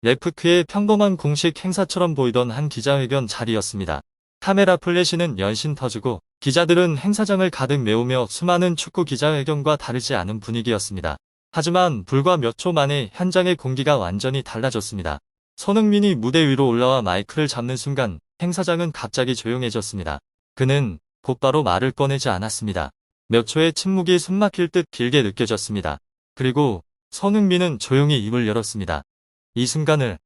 레프크의 평범한 공식 행사처럼 보이던 한 기자회견 자리였습니다. 카메라 플래시는 연신 터지고 기자들은 행사장을 가득 메우며 수많은 축구 기자회견과 다르지 않은 분위기였습니다. 하지만 불과 몇 초 만에 현장의 공기가 완전히 달라졌습니다. 손흥민이 무대 위로 올라와 마이크를 잡는 순간 행사장은 갑자기 조용해졌습니다. 그는 곧바로 말을 꺼내지 않았습니다. 몇 초의 침묵이 숨막힐 듯 길게 느껴졌습니다. 그리고 손흥민은 조용히 입을 열었습니다. 이 순간을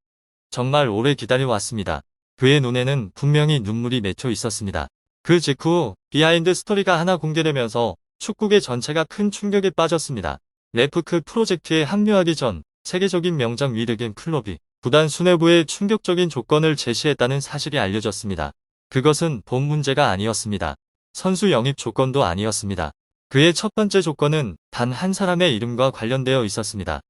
정말 오래 기다려왔습니다. 그의 눈에는 분명히 눈물이 맺혀 있었습니다. 그 직후 비하인드 스토리가 하나 공개되면서 축구계 전체가 큰 충격에 빠졌습니다. 레프크 프로젝트에 합류하기 전 세계적인 명장 위르겐 클롭이 구단 수뇌부에 충격적인 조건을 제시했다는 사실이 알려졌습니다. 그것은 돈 문제가 아니었습니다. 선수 영입 조건도 아니었습니다. 그의 첫 번째 조건은 단 한 사람의 이름과 관련되어 있었습니다.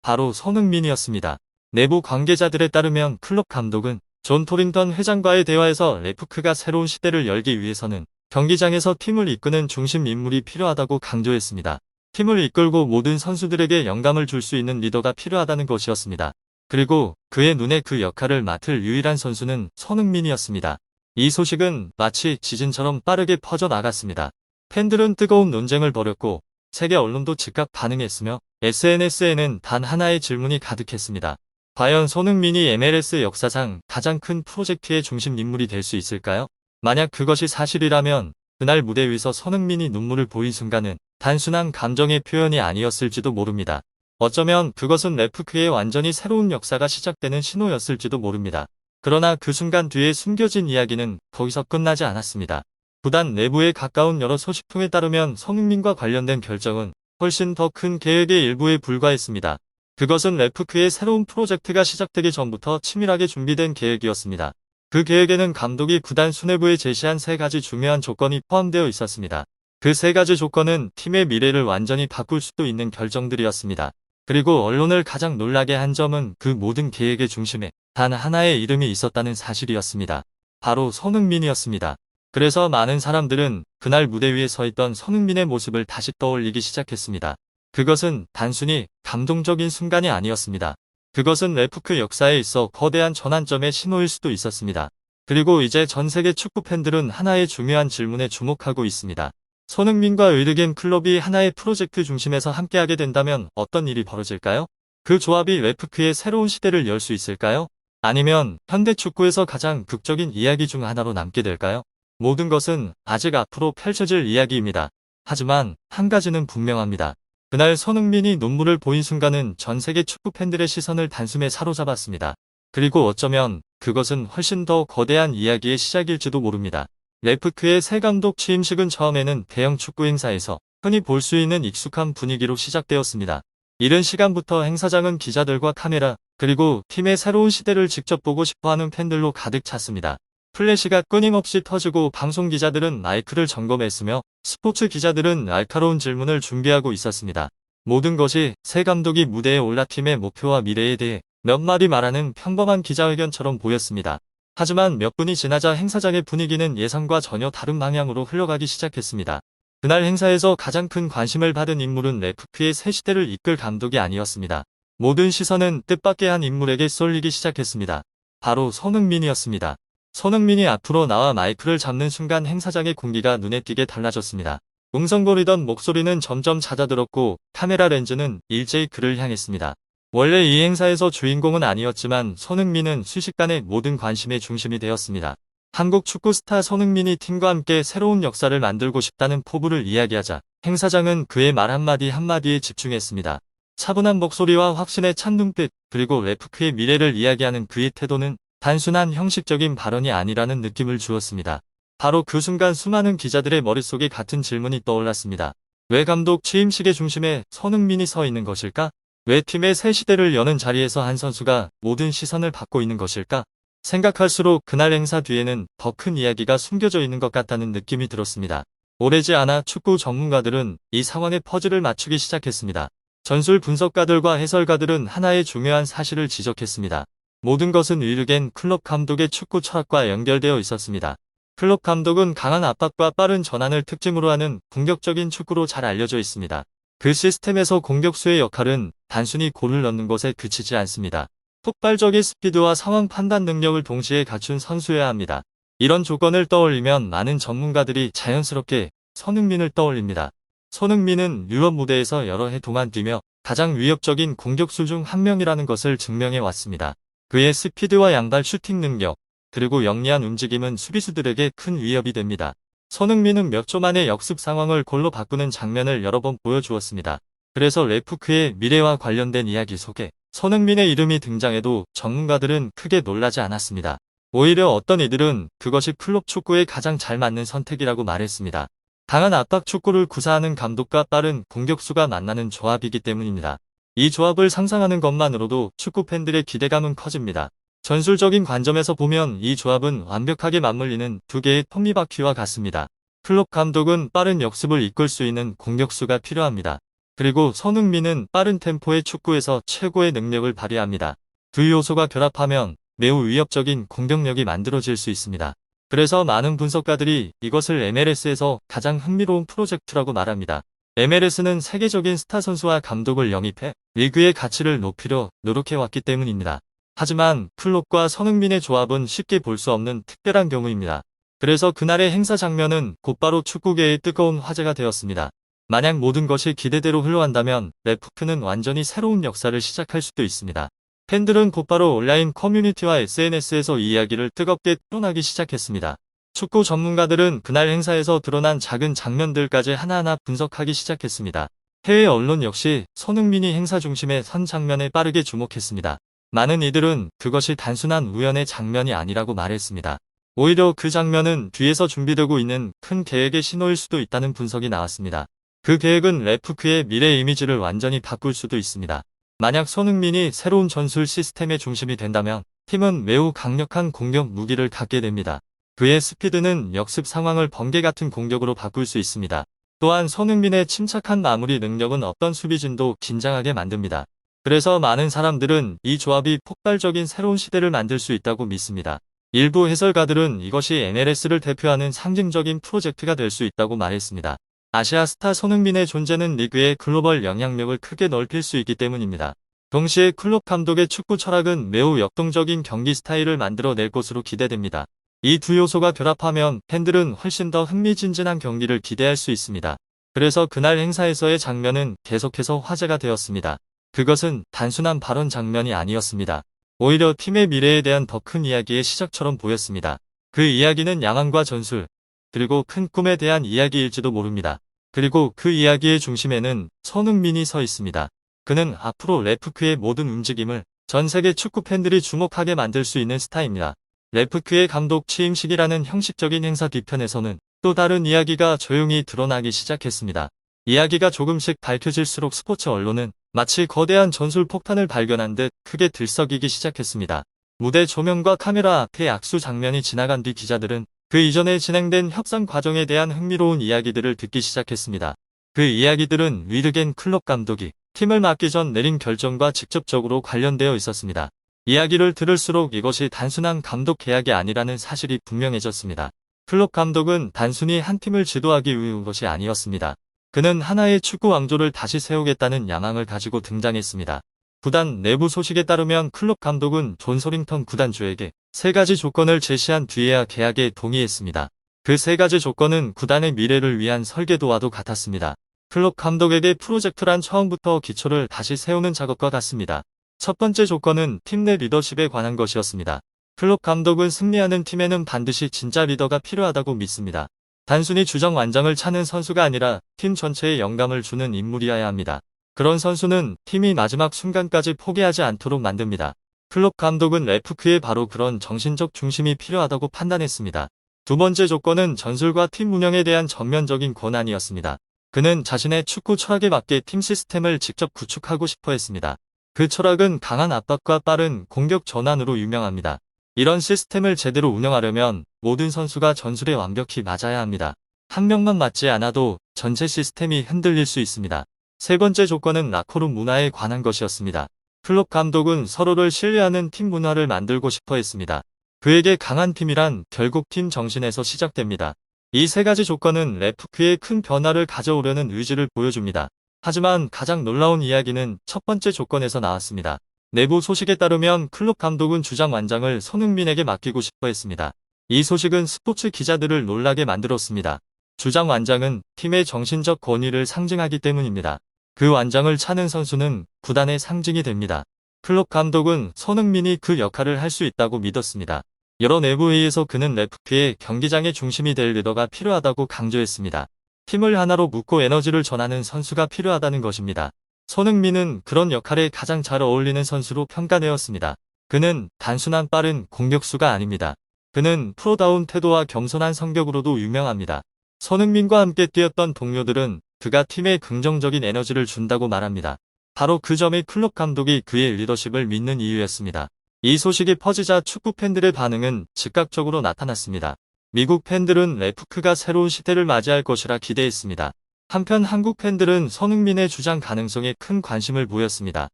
바로 손흥민이었습니다. 내부 관계자들에 따르면 클롭 감독은 존 토링턴 회장과의 대화에서 레프크가 새로운 시대를 열기 위해서는 경기장에서 팀을 이끄는 중심 인물이 필요하다고 강조했습니다. 팀을 이끌고 모든 선수들에게 영감을 줄 수 있는 리더가 필요하다는 것이었습니다. 그리고 그의 눈에 그 역할을 맡을 유일한 선수는 손흥민이었습니다. 이 소식은 마치 지진처럼 빠르게 퍼져나갔습니다. 팬들은 뜨거운 논쟁을 벌였고 세계 언론도 즉각 반응했으며 SNS에는 단 하나의 질문이 가득했습니다. 과연 손흥민이 MLS 역사상 가장 큰 프로젝트의 중심 인물이 될 수 있을까요? 만약 그것이 사실이라면 그날 무대 위에서 손흥민이 눈물을 보인 순간은 단순한 감정의 표현이 아니었을지도 모릅니다. 어쩌면 그것은 레프크의 완전히 새로운 역사가 시작되는 신호였을지도 모릅니다. 그러나 그 순간 뒤에 숨겨진 이야기는 거기서 끝나지 않았습니다. 구단 내부에 가까운 여러 소식통에 따르면 손흥민과 관련된 결정은 훨씬 더 큰 계획의 일부에 불과했습니다. 그것은 레프크의 새로운 프로젝트가 시작되기 전부터 치밀하게 준비된 계획이었습니다. 그 계획에는 감독이 구단 수뇌부에 제시한 3가지 중요한 조건이 포함되어 있었습니다. 그 3가지 조건은 팀의 미래를 완전히 바꿀 수도 있는 결정들이었습니다. 그리고 언론을 가장 놀라게 한 점은 그 모든 계획의 중심에 단 하나의 이름이 있었다는 사실이었습니다. 바로 손흥민이었습니다. 그래서 많은 사람들은 그날 무대 위에 서 있던 손흥민의 모습을 다시 떠올리기 시작했습니다. 그것은 단순히 감동적인 순간이 아니었습니다. 그것은 레프크 역사에 있어 거대한 전환점의 신호일 수도 있었습니다. 그리고 이제 전 세계 축구 팬들은 하나의 중요한 질문에 주목하고 있습니다. 손흥민과 위르겐 클롭이 하나의 프로젝트 중심에서 함께하게 된다면 어떤 일이 벌어질까요? 그 조합이 레프크의 새로운 시대를 열 수 있을까요? 아니면 현대 축구에서 가장 극적인 이야기 중 하나로 남게 될까요? 모든 것은 아직 앞으로 펼쳐질 이야기입니다. 하지만 한 가지는 분명합니다. 그날 손흥민이 눈물을 보인 순간은 전 세계 축구 팬들의 시선을 단숨에 사로잡았습니다. 그리고 어쩌면 그것은 훨씬 더 거대한 이야기의 시작일지도 모릅니다. 레프크의 새 감독 취임식은 처음에는 대형 축구 행사에서 흔히 볼 수 있는 익숙한 분위기로 시작되었습니다. 이른 시간부터 행사장은 기자들과 카메라, 그리고 팀의 새로운 시대를 직접 보고 싶어하는 팬들로 가득 찼습니다. 플래시가 끊임없이 터지고 방송 기자들은 마이크를 점검했으며 스포츠 기자들은 날카로운 질문을 준비하고 있었습니다. 모든 것이 새 감독이 무대에 올라 팀의 목표와 미래에 대해 몇 마디 말하는 평범한 기자회견처럼 보였습니다. 하지만 몇 분이 지나자 행사장의 분위기는 예상과 전혀 다른 방향으로 흘러가기 시작했습니다. 그날 행사에서 가장 큰 관심을 받은 인물은 레프크의 새 시대를 이끌 감독이 아니었습니다. 모든 시선은 뜻밖의 한 인물에게 쏠리기 시작했습니다. 바로 손흥민이었습니다. 손흥민이 앞으로 나와 마이크를 잡는 순간 행사장의 공기가 눈에 띄게 달라졌습니다. 웅성거리던 목소리는 점점 잦아들었고 카메라 렌즈는 일제히 그를 향했습니다. 원래 이 행사에서 주인공은 아니었지만 손흥민은 순식간에 모든 관심의 중심이 되었습니다. 한국 축구 스타 손흥민이 팀과 함께 새로운 역사를 만들고 싶다는 포부를 이야기하자 행사장은 그의 말 한마디 한마디에 집중했습니다. 차분한 목소리와 확신에 찬 눈빛, 그리고 레프크의 미래를 이야기하는 그의 태도는 단순한 형식적인 발언이 아니라는 느낌을 주었습니다. 바로 그 순간 수많은 기자들의 머릿속에 같은 질문이 떠올랐습니다. 왜 감독 취임식의 중심에 손흥민이 서 있는 것일까? 왜 팀의 새 시대를 여는 자리에서 한 선수가 모든 시선을 받고 있는 것일까? 생각할수록 그날 행사 뒤에는 더 큰 이야기가 숨겨져 있는 것 같다는 느낌이 들었습니다. 오래지 않아 축구 전문가들은 이 상황의 퍼즐을 맞추기 시작했습니다. 전술 분석가들과 해설가들은 하나의 중요한 사실을 지적했습니다. 모든 것은 위르겐 클롭 감독의 축구 철학과 연결되어 있었습니다. 클롭 감독은 강한 압박과 빠른 전환을 특징으로 하는 공격적인 축구로 잘 알려져 있습니다. 그 시스템에서 공격수의 역할은 단순히 골을 넣는 것에 그치지 않습니다. 폭발적인 스피드와 상황 판단 능력을 동시에 갖춘 선수여야 합니다. 이런 조건을 떠올리면 많은 전문가들이 자연스럽게 손흥민을 떠올립니다. 손흥민은 유럽 무대에서 여러 해 동안 뛰며 가장 위협적인 공격수 중 한 명이라는 것을 증명해 왔습니다. 그의 스피드와 양발 슈팅 능력, 그리고 영리한 움직임은 수비수들에게 큰 위협이 됩니다. 손흥민은 몇 초 만에 역습 상황을 골로 바꾸는 장면을 여러 번 보여주었습니다. 그래서 레프크의 미래와 관련된 이야기 속에 손흥민의 이름이 등장해도 전문가들은 크게 놀라지 않았습니다. 오히려 어떤 이들은 그것이 클럽 축구에 가장 잘 맞는 선택이라고 말했습니다. 강한 압박 축구를 구사하는 감독과 빠른 공격수가 만나는 조합이기 때문입니다. 이 조합을 상상하는 것만으로도 축구 팬들의 기대감은 커집니다. 전술적인 관점에서 보면 이 조합은 완벽하게 맞물리는 두 개의 톱니바퀴와 같습니다. 클롭 감독은 빠른 역습을 이끌 수 있는 공격수가 필요합니다. 그리고 손흥민은 빠른 템포의 축구에서 최고의 능력을 발휘합니다. 두 요소가 결합하면 매우 위협적인 공격력이 만들어질 수 있습니다. 그래서 많은 분석가들이 이것을 MLS에서 가장 흥미로운 프로젝트라고 말합니다. MLS는 세계적인 스타 선수와 감독을 영입해 리그의 가치를 높이려 노력해왔기 때문입니다. 하지만 클롭과 손흥민의 조합은 쉽게 볼 수 없는 특별한 경우입니다. 그래서 그날의 행사 장면은 곧바로 축구계의 뜨거운 화제가 되었습니다. 만약 모든 것이 기대대로 흘러간다면 레프크는 완전히 새로운 역사를 시작할 수도 있습니다. 팬들은 곧바로 온라인 커뮤니티와 SNS에서 이 이야기를 뜨겁게 토론하기 시작했습니다. 축구 전문가들은 그날 행사에서 드러난 작은 장면들까지 하나하나 분석하기 시작했습니다. 해외 언론 역시 손흥민이 행사 중심에 선 장면에 빠르게 주목했습니다. 많은 이들은 그것이 단순한 우연의 장면이 아니라고 말했습니다. 오히려 그 장면은 뒤에서 준비되고 있는 큰 계획의 신호일 수도 있다는 분석이 나왔습니다. 그 계획은 레프크의 미래 이미지를 완전히 바꿀 수도 있습니다. 만약 손흥민이 새로운 전술 시스템의 중심이 된다면 팀은 매우 강력한 공격 무기를 갖게 됩니다. 그의 스피드는 역습 상황을 번개 같은 공격으로 바꿀 수 있습니다. 또한 손흥민의 침착한 마무리 능력은 어떤 수비진도 긴장하게 만듭니다. 그래서 많은 사람들은 이 조합이 폭발적인 새로운 시대를 만들 수 있다고 믿습니다. 일부 해설가들은 이것이 MLS를 대표하는 상징적인 프로젝트가 될 수 있다고 말했습니다. 아시아 스타 손흥민의 존재는 리그의 글로벌 영향력을 크게 넓힐 수 있기 때문입니다. 동시에 클롭 감독의 축구 철학은 매우 역동적인 경기 스타일을 만들어낼 것으로 기대됩니다. 이 두 요소가 결합하면 팬들은 훨씬 더 흥미진진한 경기를 기대할 수 있습니다. 그래서 그날 행사에서의 장면은 계속해서 화제가 되었습니다. 그것은 단순한 발언 장면이 아니었습니다. 오히려 팀의 미래에 대한 더 큰 이야기의 시작처럼 보였습니다. 그 이야기는 야망과 전술, 그리고 큰 꿈에 대한 이야기일지도 모릅니다. 그리고 그 이야기의 중심에는 손흥민이 서 있습니다. 그는 앞으로 레프크의 모든 움직임을 전 세계 축구 팬들이 주목하게 만들 수 있는 스타입니다. 레프크의 감독 취임식이라는 형식적인 행사 뒤편에서는 또 다른 이야기가 조용히 드러나기 시작했습니다. 이야기가 조금씩 밝혀질수록 스포츠 언론은 마치 거대한 전술 폭탄을 발견한 듯 크게 들썩이기 시작했습니다. 무대 조명과 카메라 앞의 악수 장면이 지나간 뒤 기자들은 그 이전에 진행된 협상 과정에 대한 흥미로운 이야기들을 듣기 시작했습니다. 그 이야기들은 위르겐 클롭 감독이 팀을 맡기 전 내린 결정과 직접적으로 관련되어 있었습니다. 이야기를 들을수록 이것이 단순한 감독 계약이 아니라는 사실이 분명해졌습니다. 클롭 감독은 단순히 한 팀을 지도하기 위한 것이 아니었습니다. 그는 하나의 축구 왕조를 다시 세우겠다는 야망을 가지고 등장했습니다. 구단 내부 소식에 따르면 클롭 감독은 존 소링턴 구단주에게 3가지 조건을 제시한 뒤에야 계약에 동의했습니다. 그 3가지 조건은 구단의 미래를 위한 설계도와도 같았습니다. 클롭 감독에게 프로젝트란 처음부터 기초를 다시 세우는 작업과 같습니다. 첫 번째 조건은 팀 내 리더십에 관한 것이었습니다. 클롭 감독은 승리하는 팀에는 반드시 진짜 리더가 필요하다고 믿습니다. 단순히 주정 완장을 차는 선수가 아니라 팀 전체에 영감을 주는 인물이어야 합니다. 그런 선수는 팀이 마지막 순간까지 포기하지 않도록 만듭니다. 클롭 감독은 레프크에 바로 그런 정신적 중심이 필요하다고 판단했습니다. 두 번째 조건은 전술과 팀 운영에 대한 전면적인 권한이었습니다. 그는 자신의 축구 철학에 맞게 팀 시스템을 직접 구축하고 싶어 했습니다. 그 철학은 강한 압박과 빠른 공격 전환으로 유명합니다. 이런 시스템을 제대로 운영하려면 모든 선수가 전술에 완벽히 맞아야 합니다. 한 명만 맞지 않아도 전체 시스템이 흔들릴 수 있습니다. 세 번째 조건은 라커룸 문화에 관한 것이었습니다. 클롭 감독은 서로를 신뢰하는 팀 문화를 만들고 싶어 했습니다. 그에게 강한 팀이란 결국 팀 정신에서 시작됩니다. 이 3가지 조건은 레프크의 큰 변화를 가져오려는 의지를 보여줍니다. 하지만 가장 놀라운 이야기는 첫 번째 조건에서 나왔습니다. 내부 소식에 따르면 클롭 감독은 주장 완장을 손흥민에게 맡기고 싶어 했습니다. 이 소식은 스포츠 기자들을 놀라게 만들었습니다. 주장 완장은 팀의 정신적 권위를 상징하기 때문입니다. 그 완장을 차는 선수는 구단의 상징이 됩니다. 클롭 감독은 손흥민이 그 역할을 할 수 있다고 믿었습니다. 여러 내부 회의에서 그는 레프트의 경기장의 중심이 될 리더가 필요하다고 강조했습니다. 팀을 하나로 묶고 에너지를 전하는 선수가 필요하다는 것입니다. 손흥민은 그런 역할에 가장 잘 어울리는 선수로 평가되었습니다. 그는 단순한 빠른 공격수가 아닙니다. 그는 프로다운 태도와 겸손한 성격으로도 유명합니다. 손흥민과 함께 뛰었던 동료들은 그가 팀에 긍정적인 에너지를 준다고 말합니다. 바로 그 점이 클롭 감독이 그의 리더십을 믿는 이유였습니다. 이 소식이 퍼지자 축구 팬들의 반응은 즉각적으로 나타났습니다. 미국 팬들은 레프크가 새로운 시대를 맞이할 것이라 기대했습니다. 한편 한국 팬들은 손흥민의 주장 가능성에 큰 관심을 보였습니다.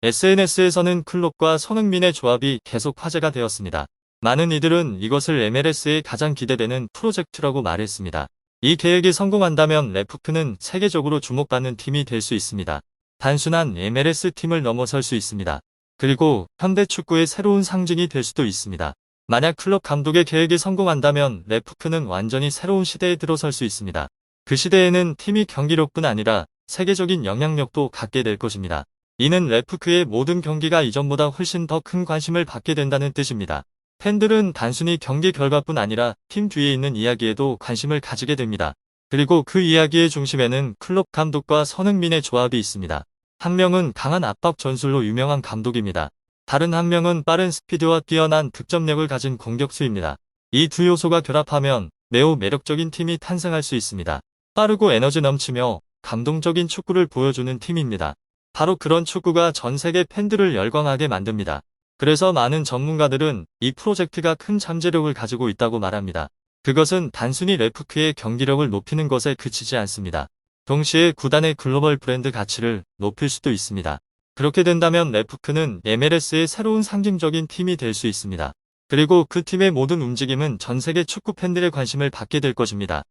SNS에서는 클롭과 손흥민의 조합이 계속 화제가 되었습니다. 많은 이들은 이것을 MLS의 가장 기대되는 프로젝트라고 말했습니다. 이 계획이 성공한다면 레프크는 세계적으로 주목받는 팀이 될 수 있습니다. 단순한 MLS 팀을 넘어설 수 있습니다. 그리고 현대 축구의 새로운 상징이 될 수도 있습니다. 만약 클럽 감독의 계획이 성공한다면 레프크는 완전히 새로운 시대에 들어설 수 있습니다. 그 시대에는 팀이 경기력뿐 아니라 세계적인 영향력도 갖게 될 것입니다. 이는 레프크의 모든 경기가 이전보다 훨씬 더 큰 관심을 받게 된다는 뜻입니다. 팬들은 단순히 경기 결과뿐 아니라 팀 뒤에 있는 이야기에도 관심을 가지게 됩니다. 그리고 그 이야기의 중심에는 클롭 감독과 손흥민의 조합이 있습니다. 한 명은 강한 압박 전술로 유명한 감독입니다. 다른 한 명은 빠른 스피드와 뛰어난 득점력을 가진 공격수입니다. 이 두 요소가 결합하면 매우 매력적인 팀이 탄생할 수 있습니다. 빠르고 에너지 넘치며 감동적인 축구를 보여주는 팀입니다. 바로 그런 축구가 전 세계 팬들을 열광하게 만듭니다. 그래서 많은 전문가들은 이 프로젝트가 큰 잠재력을 가지고 있다고 말합니다. 그것은 단순히 레프크의 경기력을 높이는 것에 그치지 않습니다. 동시에 구단의 글로벌 브랜드 가치를 높일 수도 있습니다. 그렇게 된다면 레프크는 MLS의 새로운 상징적인 팀이 될 수 있습니다. 그리고 그 팀의 모든 움직임은 전 세계 축구 팬들의 관심을 받게 될 것입니다.